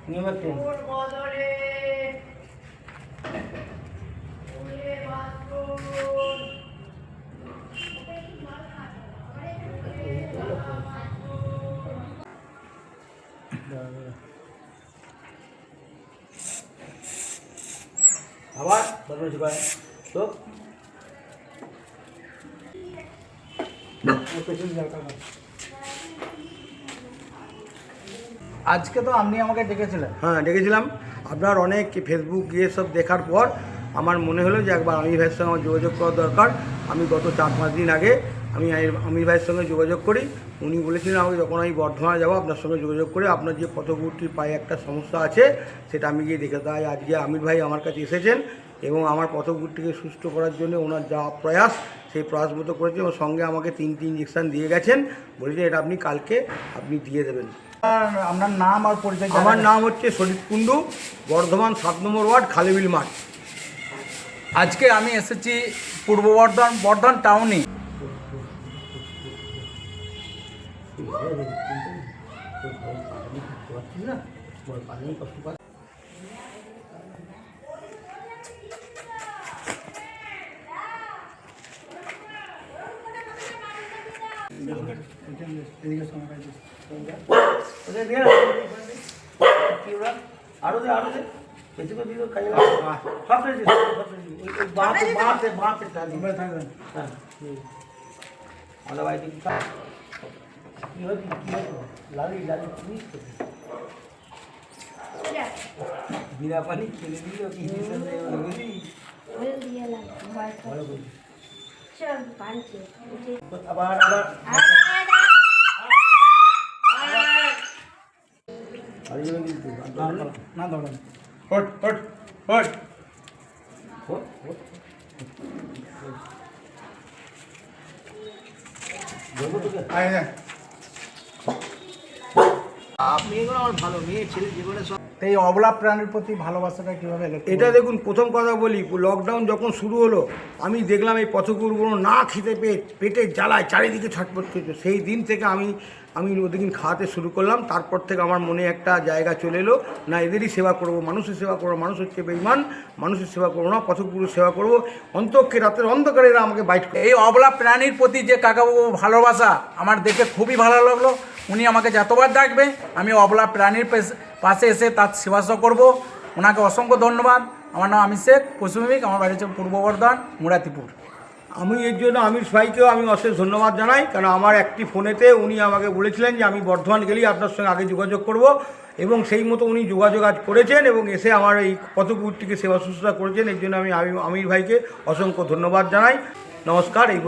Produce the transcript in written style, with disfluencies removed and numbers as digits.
আবার বদমাইশি করে তো আজকে তো আপনি আমাকে ডেকেছিলেন। হ্যাঁ ডেকেছিলাম। আপনার অনেক ফেসবুক ইয়ে সব দেখার পর আমার মনে হলো যে একবার আমির ভাইয়ের সঙ্গে আমার যোগাযোগ করা দরকার। আমি গত 4-5 দিন আগে আমি আমির ভাইয়ের সঙ্গে যোগাযোগ করি। উনি বলেছিলেন আমাকে যখন আমি বর্ধমানে যাবো আপনার সঙ্গে যোগাযোগ করে আপনার যে পথগুটির পায়ে একটা সমস্যা আছে সেটা আমি গিয়ে দেখে তাই আজকে আমির ভাই আমার কাছে এসেছেন এবং আমার পথগুটিকে সুস্থ করার জন্য ওনার যা প্রয়াস সেই প্রয়াস মতো করেছে এবং সঙ্গে আমাকে 3টি ইঞ্জেকশান দিয়ে গেছেন। বলেছে এটা আপনি কালকে আপনি দিয়ে দেবেন। আপনার নাম আর পরিচয়? আমার নাম হচ্ছে শরীফ কুণ্ডু, বর্ধমান 7 নম্বর ওয়ার্ড, খালিবিল মাঠ। আজকে আমি এসেছি পূর্ব বর্ধমান টাউনে। আরো দে বেশি করে দিও খাই সব দিই বাঁতে হ্যাঁ আমাদের বাড়িতে কি লালি বিনা পানি খেলে দিল কি আবার না ধরেন হট হট হট আপনি এগুলো আমার ভালো মেয়ে ছেলে জীবনে সব। এই অবলা প্রাণীর প্রতি ভালোবাসাটা কীভাবে? এটা দেখুন, প্রথম কথা বলি, লকডাউন যখন শুরু হলো আমি দেখলাম এই পথগুলো না খেতে পেটের জ্বালায় চারিদিকে ছটফট করছে। সেই দিন থেকে আমি ওদিন খাওয়াতে শুরু করলাম। তারপর থেকে আমার মনে একটা জায়গা চলে এলো, না এদেরই সেবা করব, মানুষের সেবা করবো। মানুষ হচ্ছে বেঈমান, মানুষের সেবা করবো না, পথগুলোর সেবা করব। অন্তকে রাতের অন্ধকারে এরা আমাকে বাইট করে। এই অবলা প্রাণীর প্রতি যে কাকাবাবু ভালোবাসা আমার দেখে খুবই ভালো লাগলো। উনি আমাকে যতবার ডাকবে আমি অবলা প্রাণীর পাশে এসে তার সেবা করব। ওনাকে অসংখ্য ধন্যবাদ। আমার নাম আমির শেখ, পশ্চিমবঙ্গ, আমার বাড়ি হচ্ছে পূর্ব বর্ধমান, মুরাতিপুর। আমি এর জন্য আমির ভাইকেও আমি অশেষ ধন্যবাদ জানাই, কারণ আমার একটি ফোনেতে উনি আমাকে বলেছিলেন যে আমি বর্ধমান গেলেই আপনার সঙ্গে আগে যোগাযোগ করব, এবং সেই মতো উনি যোগাযোগ আজ করেছেন এবং এসে আমার এই পথগুটিকে সেবা শুশ্রূষা করেছেন। এর জন্য আমি আমির ভাইকে অসংখ্য ধন্যবাদ জানাই। নমস্কার। এই